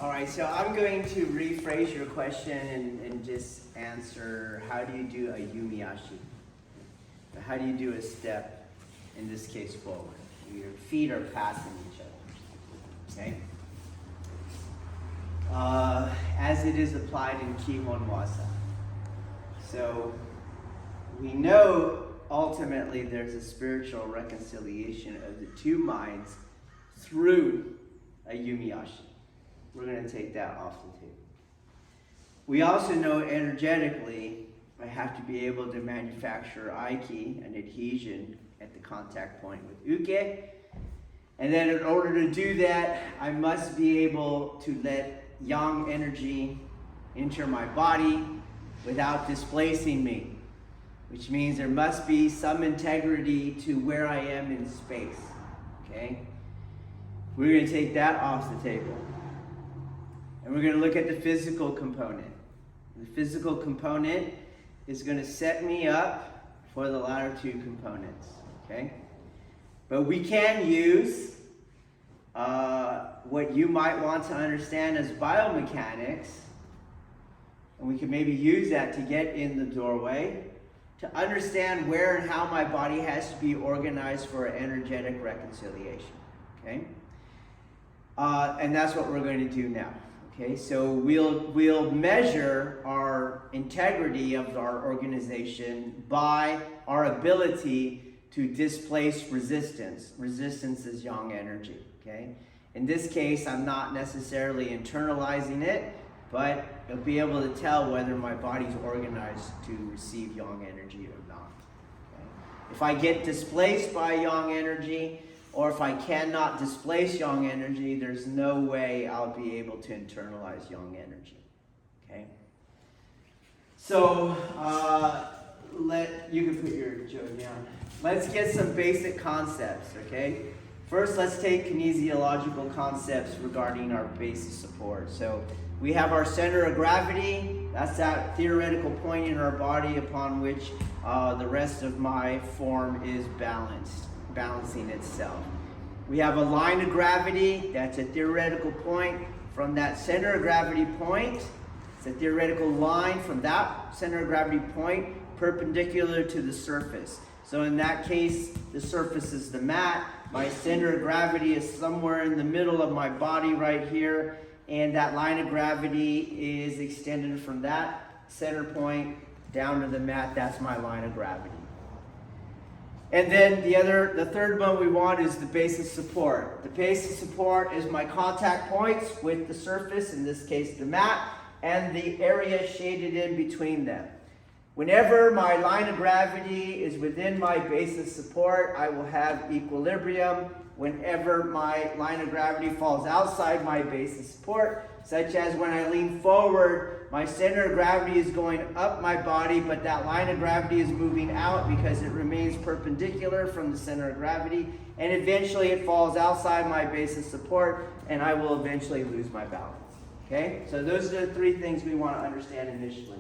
All right, so I'm going to rephrase your question and just answer, how do you do a Ayumi Ashi? How do you do a step, in this case, forward? Your feet are passing each other, okay? As it is applied in Kihon Waza. So we know ultimately there's a spiritual reconciliation of the two minds through a Ayumi Ashi. We're going to take that off the table. We also know energetically I have to be able to manufacture Aiki, an adhesion at the contact point with Uke. And then in order to do that, I must be able to let yang energy enter my body without displacing me, which means there must be some integrity to where I am in space, okay? We're going to take that off the table. And we're going to look at the physical component. The physical component is going to set me up for the latter two components, okay? But we can use what you might want to understand as biomechanics, and we can maybe use that to get in the doorway, to understand where and how my body has to be organized for energetic reconciliation, okay? And that's what we're going to do now. Okay, so we'll measure our integrity of our organization by our ability to displace resistance. Resistance is yang energy, okay? In this case, I'm not necessarily internalizing it, but you'll be able to tell whether my body's organized to receive yang energy or not. Okay? If I get displaced by yang energy, or if I cannot displace yang energy, there's no way I'll be able to internalize yang energy, okay? So, you can put your Joe down. Let's get some basic concepts, okay? First, let's take kinesiological concepts regarding our basis support. So, we have our center of gravity. That's that theoretical point in our body upon which the rest of my form is balancing itself. We have a line of gravity. That's a theoretical point. From that center of gravity point, it's a theoretical line from that center of gravity point perpendicular to the surface. So in that case, the surface is the mat. My center of gravity is somewhere in the middle of my body right here, and that line of gravity is extended from that center point down to the mat. That's my line of gravity. And then the third one we want is the basis support. The basis support is my contact points with the surface, in this case the mat, and the area shaded in between them. Whenever my line of gravity is within my basis support, I will have equilibrium. Whenever my line of gravity falls outside my basis support, such as when I lean forward, my center of gravity is going up my body, but that line of gravity is moving out because it remains perpendicular from the center of gravity, and eventually it falls outside my basis support, and I will eventually lose my balance. Okay? So those are the three things we want to understand initially.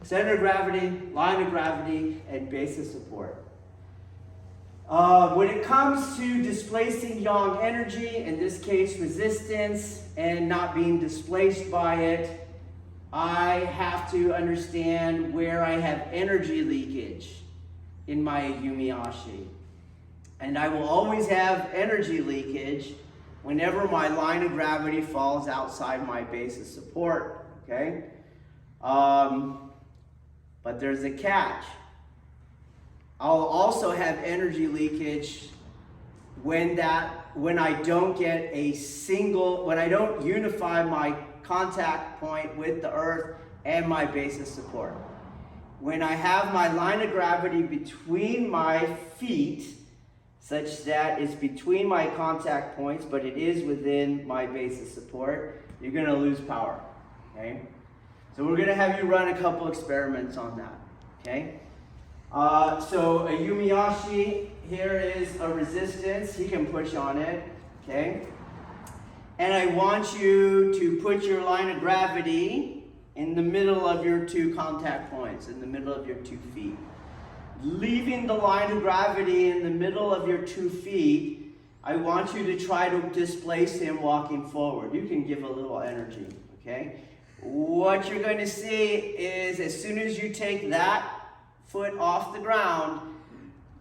Center of gravity, line of gravity, and basis support. When it comes to displacing yang energy, in this case resistance, and not being displaced by it, I have to understand where I have energy leakage in my Ayumi Ashi. And I will always have energy leakage whenever my line of gravity falls outside my basis support, okay? But there's a catch. I'll also have energy leakage when I don't unify my contact point with the earth and my basis support. When I have my line of gravity between my feet, such that it's between my contact points, but it is within my basis support, you're going to lose power, okay? So we're going to have you run a couple experiments on that, okay? So a Ayumi Ashi, here is a resistance. He can push on it, okay? And I want you to put your line of gravity in the middle of your two contact points, in the middle of your 2 feet. Leaving the line of gravity in the middle of your 2 feet, I want you to try to displace him walking forward. You can give a little energy, okay? What you're going to see is as soon as you take that foot off the ground,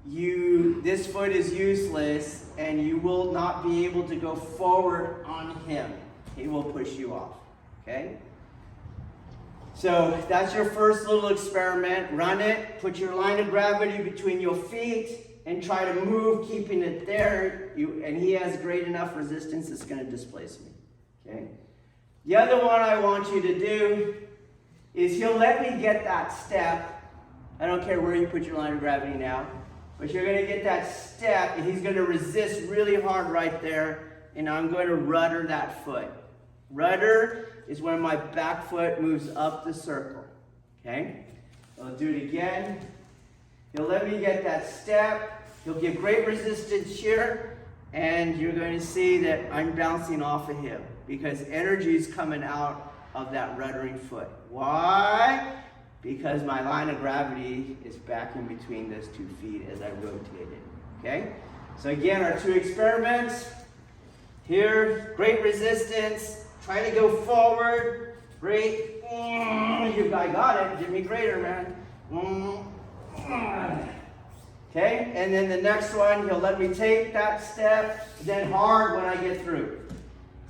this foot is useless and you will not be able to go forward on him. He will push you off, okay? So that's your first little experiment. Run it, put your line of gravity between your feet and try to move, keeping it there. And he has great enough resistance, it's going to displace me, okay? The other one I want you to do is he'll let me get that step. I don't care where you put your line of gravity now, but you're going to get that step and he's going to resist really hard right there, and I'm going to rudder that foot. Rudder is when my back foot moves up the circle, okay? I'll do it again. He'll let me get that step. He'll give great resistance here, and you're going to see that I'm bouncing off of him because energy is coming out of that ruddering foot. Why? Because my line of gravity is back in between those 2 feet as I rotate it, okay? So again, our 2 experiments. Here, great resistance. Try to go forward. Great. I got it. Give me greater, man. Okay, and then the next one, he'll let me take that step, then hard when I get through.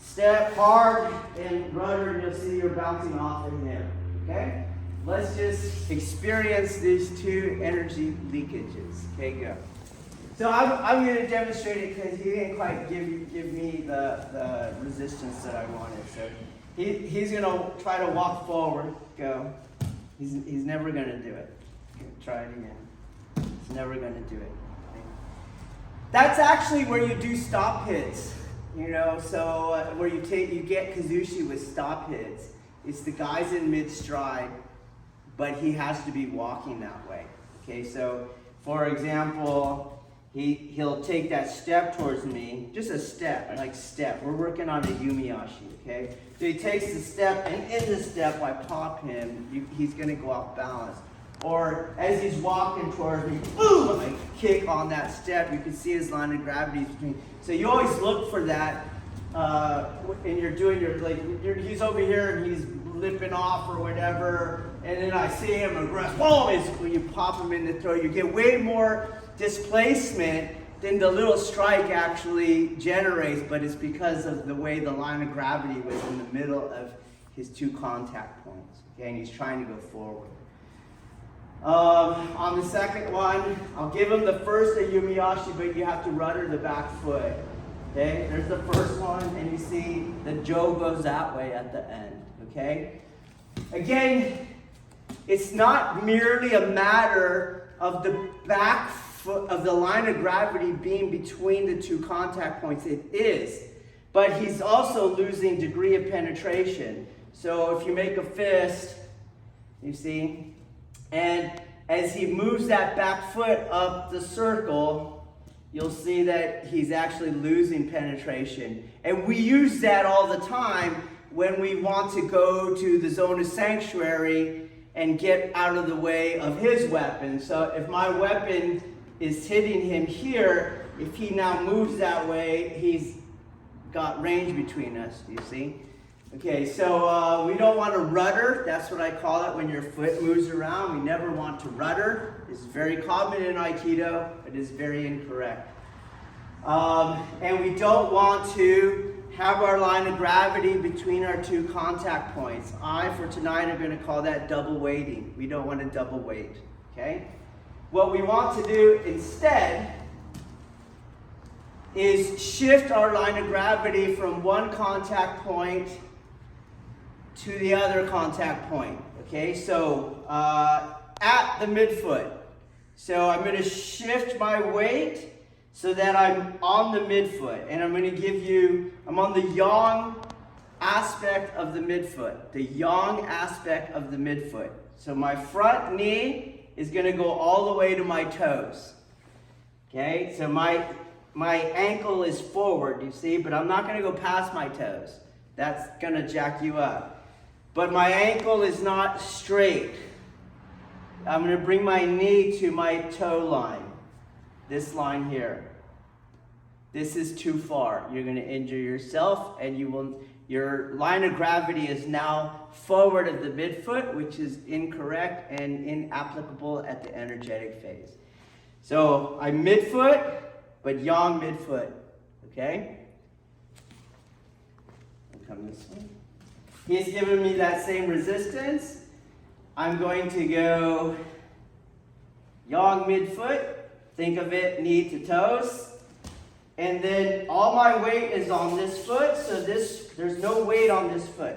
Step, hard, and rudder, and you'll see you're bouncing off of him. Okay? Let's just experience these 2 energy leakages. Okay, go. So I'm going to demonstrate it because he didn't quite give me the resistance that I wanted. So he's going to try to walk forward. Go. He's never going to do it. Try it again. He's never going to do it. Okay. That's actually where you do stop hits. You know, so where you get Kazushi with stop hits. It's the guy's in mid-stride, but he has to be walking that way. Okay, so for example, he'll take that step towards me, just a step, like step. We're working on Ayumi Ashi, okay? So he takes the step, and in the step, I pop him, he's gonna go off balance. Or as he's walking towards me, boom, I kick on that step. You can see his line of gravity between. So you always look for that, and you're doing he's over here and he's lipping off or whatever, and then I see him aggressive, boom, you pop him in the throat. You get way more displacement than the little strike actually generates, but it's because of the way the line of gravity was in the middle of his 2 contact points, okay, and he's trying to go forward. On the second one, I'll give him the first Ayumi Ashi, but you have to rudder the back foot. Okay, there's the first one, and you see the Joe goes that way at the end. Okay, again, it's not merely a matter of the back foot, of the line of gravity being between the 2 contact points. It is, but he's also losing degree of penetration. So if you make a fist, you see. And as he moves that back foot up the circle, you'll see that he's actually losing penetration. And we use that all the time when we want to go to the zone of sanctuary and get out of the way of his weapon. So if my weapon is hitting him here, if he now moves that way, he's got range between us, you see? Okay, so we don't want to rudder. That's what I call it when your foot moves around. We never want to rudder. It's very common in Aikido. It is very incorrect. And we don't want to have our line of gravity between our 2 contact points. For tonight, I'm going to call that double weighting. We don't want to double weight, okay? What we want to do instead is shift our line of gravity from one contact point to the other contact point, okay? So at the midfoot. So I'm going to shift my weight so that I'm on the midfoot, and I'm going to give you, I'm on the yang aspect of the midfoot, the yang aspect of the midfoot. So my front knee is going to go all the way to my toes, okay? So my ankle is forward, you see, but I'm not going to go past my toes. That's going to jack you up. But my ankle is not straight. I'm going to bring my knee to my toe line. This line here. this is too far. You're going to injure yourself, and your line of gravity is now forward of the midfoot, which is incorrect and inapplicable at the energetic phase. So I'm midfoot, but yang midfoot, okay? I'll come this way. He's given me that same resistance. I'm going to go yang midfoot. Think of it knee to toes. And then all my weight is on this foot, so there's no weight on this foot,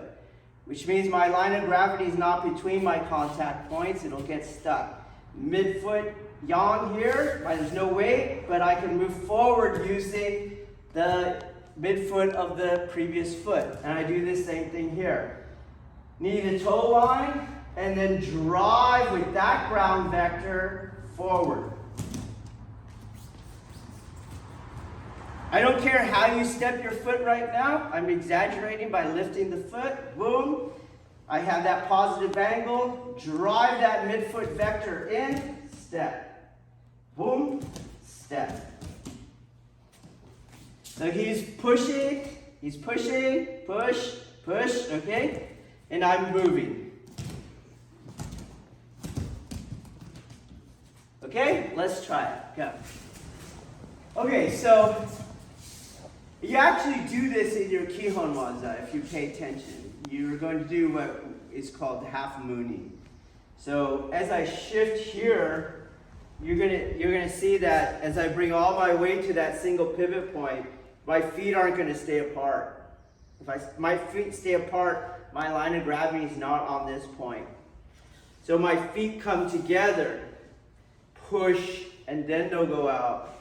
which means my line of gravity is not between my contact points. It'll get stuck. Midfoot yang here, there's no weight, but I can move forward using the midfoot of the previous foot. And I do the same thing here. Knee to toe line, and then drive with that ground vector forward. I don't care how you step your foot right now. I'm exaggerating by lifting the foot. Boom. I have that positive angle. Drive that midfoot vector in. Step. Boom. Step. So he's pushing. He's pushing. Push. Push. Okay? And I'm moving. Okay? Let's try it. Go. Okay, so you actually do this in your Kihon Waza if you pay attention. You're going to do what is called half mooning. So as I shift here, you're gonna see that as I bring all my weight to that single pivot point, my feet aren't going to stay apart. If my feet stay apart, my line of gravity is not on this point. So my feet come together, push, and then they'll go out.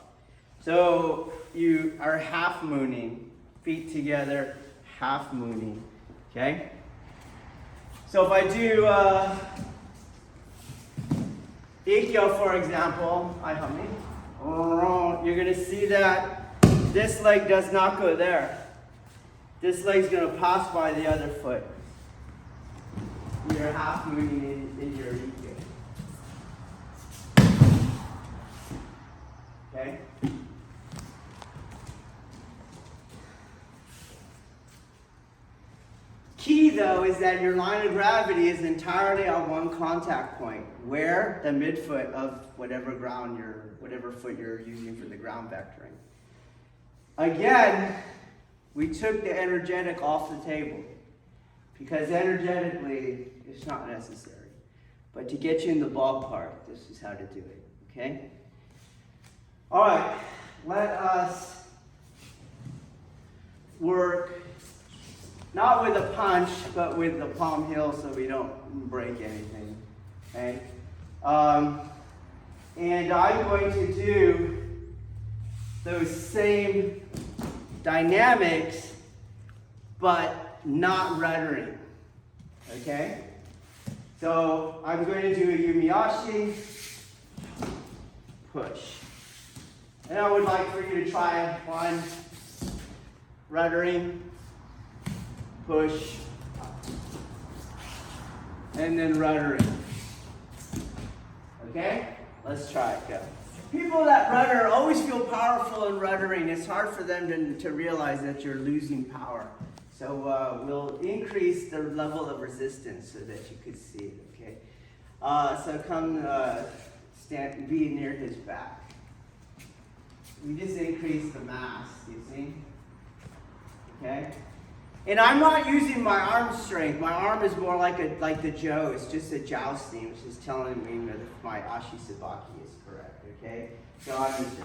So you are half mooning, feet together, half mooning, okay? So if I do Aikido, for example, you're gonna see that this leg does not go there. This leg's gonna pass by the other foot. You're half mooning in your Aikido. Okay? Key, though, is that your line of gravity is entirely on one contact point, where the midfoot of whatever foot you're using for the ground vectoring. Again, we took the energetic off the table because energetically it's not necessary. But to get you in the ballpark, this is how to do it. Okay? All right, let us work. Not with a punch, but with the palm heel so we don't break anything, okay? And I'm going to do those same dynamics, but not ruddering, okay? So I'm going to do a Ayumi Ashi, push. And I would like for you to try one ruddering, push, and then ruddering. Okay? Let's try it. Go. People that rudder always feel powerful in ruddering. It's hard for them to realize that you're losing power. So we'll increase the level of resistance so that you could see it. Okay? So come stand, be near his back. We just increase the mass, you see? Okay? And I'm not using my arm strength. My arm is more like the Joe. It's just a jousting, which is telling me if my Ashi Sabaki is correct, okay? So I'm using.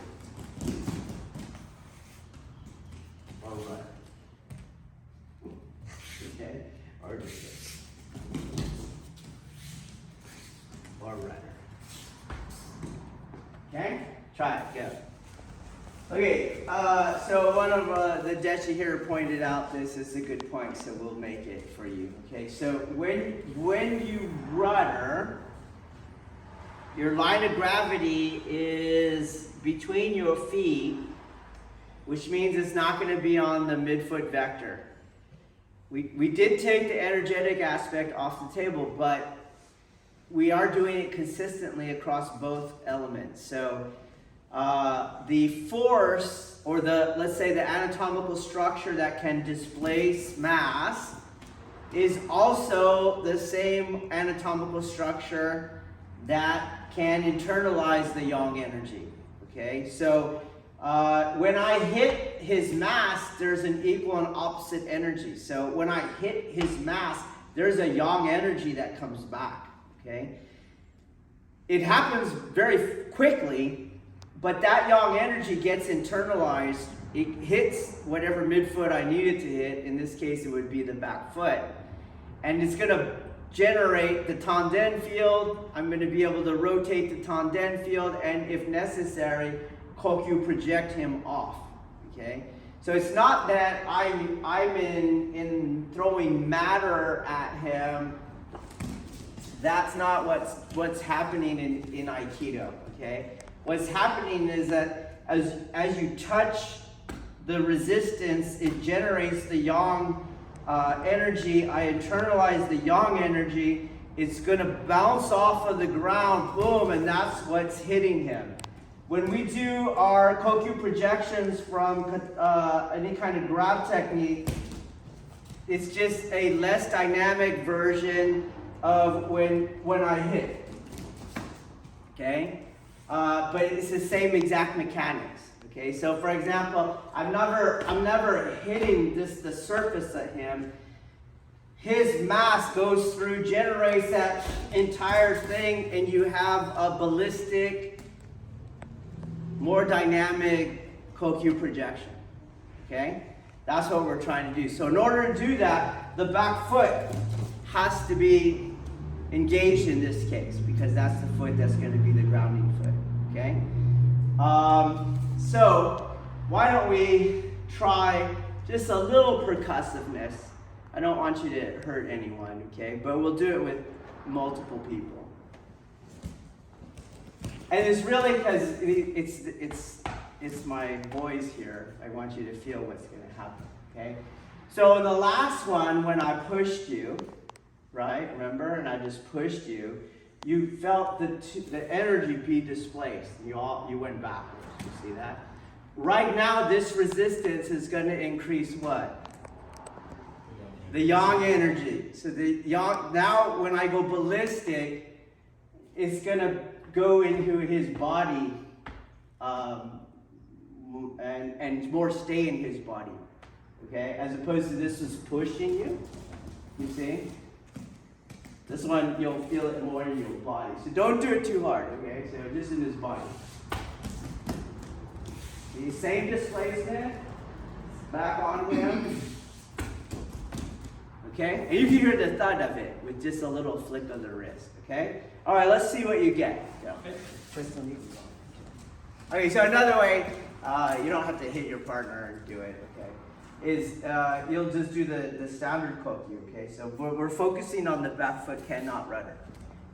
Or what? Okay? Or just this. Or rudder. Okay? Try it, go. Okay, so one of the Deshi here pointed out this is a good point, so we'll make it for you. Okay, so when you rudder, your line of gravity is between your feet, which means it's not going to be on the midfoot vector. We did take the energetic aspect off the table, but we are doing it consistently across both elements. So the force, or let's say the anatomical structure that can displace mass, is also the same anatomical structure that can internalize the yang energy. Okay, so when I hit his mass, there's an equal and opposite energy. So when I hit his mass, there's a yang energy that comes back. Okay, it happens very quickly, but that yang energy gets internalized. It hits whatever midfoot I need it to hit. In this case, it would be the back foot. And it's going to generate the tanden field. I'm going to be able to rotate the tanden field, and if necessary, kokyu project him off. Okay? So it's not that I'm in throwing matter at him. That's not what's happening in Aikido. Okay? What's happening is that as you touch the resistance, it generates the yang energy. I internalize the yang energy. It's going to bounce off of the ground, boom, and that's what's hitting him. When we do our kokyu projections from any kind of grab technique, it's just a less dynamic version of when I hit. Okay? But it's the same exact mechanics. Okay, so for example, I'm never hitting the surface of him. His mass goes through, generates that entire thing, and you have a ballistic, more dynamic kokyu projection. Okay, that's what we're trying to do. So in order to do that, the back foot has to be engaged in this case, because that's the foot that's going to be the grounding foot. Okay. So why don't we try just a little percussiveness. I don't want you to hurt anyone, okay? But we'll do it with multiple people. And it's really because it's my voice here. I want you to feel what's going to happen, okay? So in the last one, when I pushed you, right? Remember? And I just pushed you. You felt the energy be displaced. You went backwards. You see that? Right now, this resistance is going to increase what? The yang energy. So the yang, now when I go ballistic, it's going to go into his body and more stay in his body. Okay? As opposed to this is pushing you. You see? This one, you'll feel it more in your body. So don't do it too hard, okay? So just in his body. The same displacement, back on him. Okay? And you can hear the thud of it with just a little flick of the wrist, okay? All right, let's see what you get. Okay, so another way, you don't have to hit your partner and do it, okay? Is you'll just do the standard kokyu, okay? So we're focusing on the back foot cannot rudder.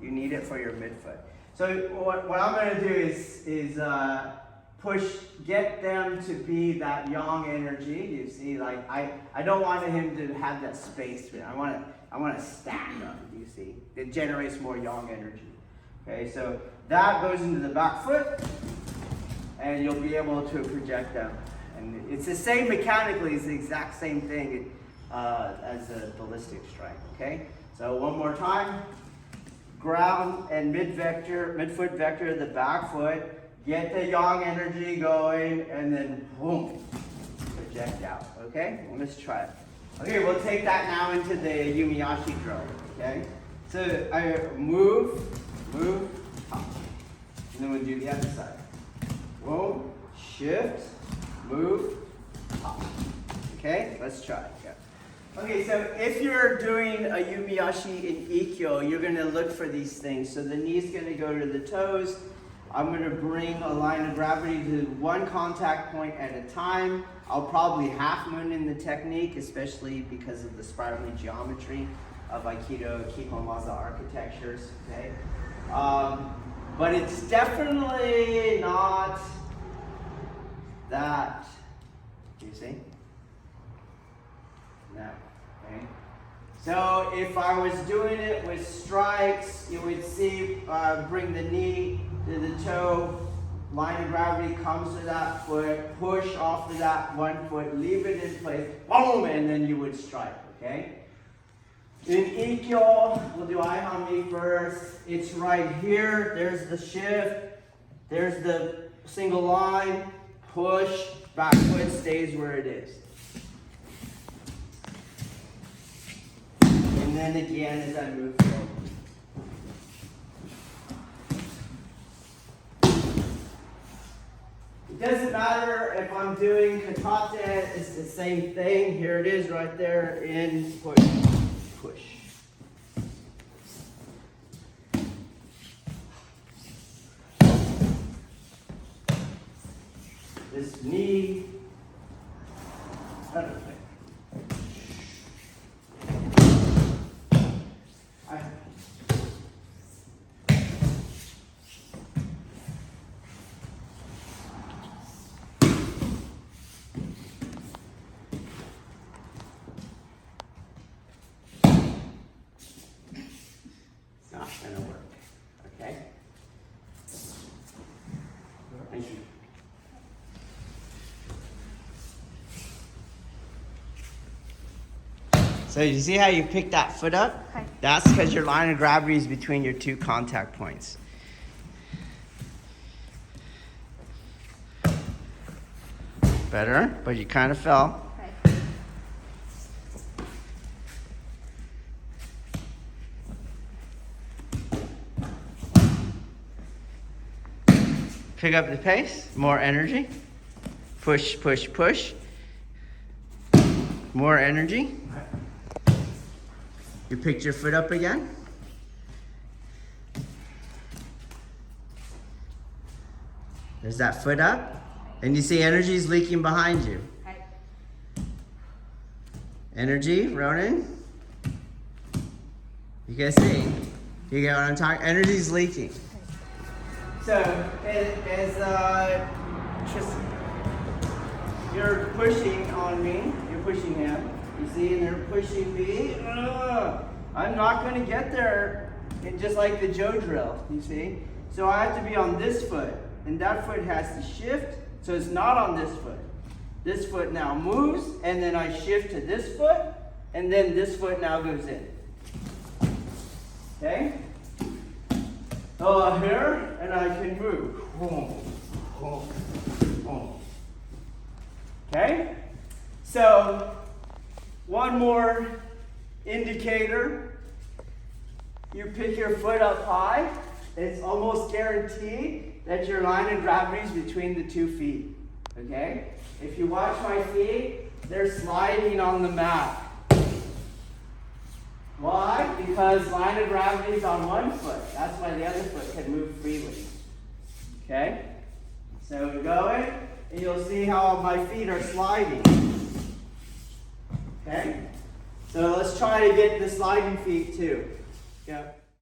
You need it for your midfoot. So what I'm going to do is push, get them to be that yang energy. You see, like I don't want him to have that space. I want to stack them. You see, it generates more yang energy. Okay, so that goes into the back foot, and you'll be able to project them. And it's the same mechanically, it's the exact same thing as a ballistic strike, okay? So one more time, ground and midfoot vector, the back foot, get the yang energy going, and then boom, project out, okay? Well, let's try it. Okay, we'll take that now into the Ayumi Ashi drill, okay? So I move, up. And then we'll do the other side. Boom, shift, move, up. Okay, let's try. Yeah. Okay, so if you're doing a Ayumi Ashi in Ikkyo, you're going to look for these things. So the knee's going to go to the toes. I'm going to bring a line of gravity to one contact point at a time. I'll probably half moon in the technique, especially because of the spiraling geometry of Aikido, Kihon, Waza architectures. Okay, but it's definitely not that. You see? No. Okay. So if I was doing it with strikes, you would see bring the knee to the toe, line of gravity comes to that foot, push off to that one foot, leave it in place, boom, and then you would strike, okay? In Ikkyo, we'll do Ayumi first. It's right here. There's the shift. There's the single line. Push. Back foot stays where it is. And then again as I move forward. It doesn't matter if I'm doing katate. It's the same thing. Here it is right there. In, push. Push. This knee. Other thing. Not going to work, okay? Thank you. So you see how you pick that foot up? Okay. That's because your line of gravity is between your two contact points. Better, but you kind of fell. Pick up the pace, more energy. Push, push, push. More energy. You picked your foot up again. There's that foot up. And you see energy is leaking behind you. Energy, Ronan. You guys see? You get what I'm talking? Energy is leaking. So, as Tristan, you're pushing on me, you're pushing him, you see, and they're pushing me. I'm not going to get there, just like the Joe drill, you see. So I have to be on this foot, and that foot has to shift, so it's not on this foot. This foot now moves, and then I shift to this foot, and then this foot now goes in. Okay? Here, and I can move. Okay? So, one more indicator. You pick your foot up high. It's almost guaranteed that your line of gravity is between the 2 feet. Okay? If you watch my feet, they're sliding on the mat. Why? Because line of gravity is on one foot. That's why the other foot can move freely. Okay? So we're going, and you'll see how my feet are sliding. Okay? So let's try to get the sliding feet too. Yeah.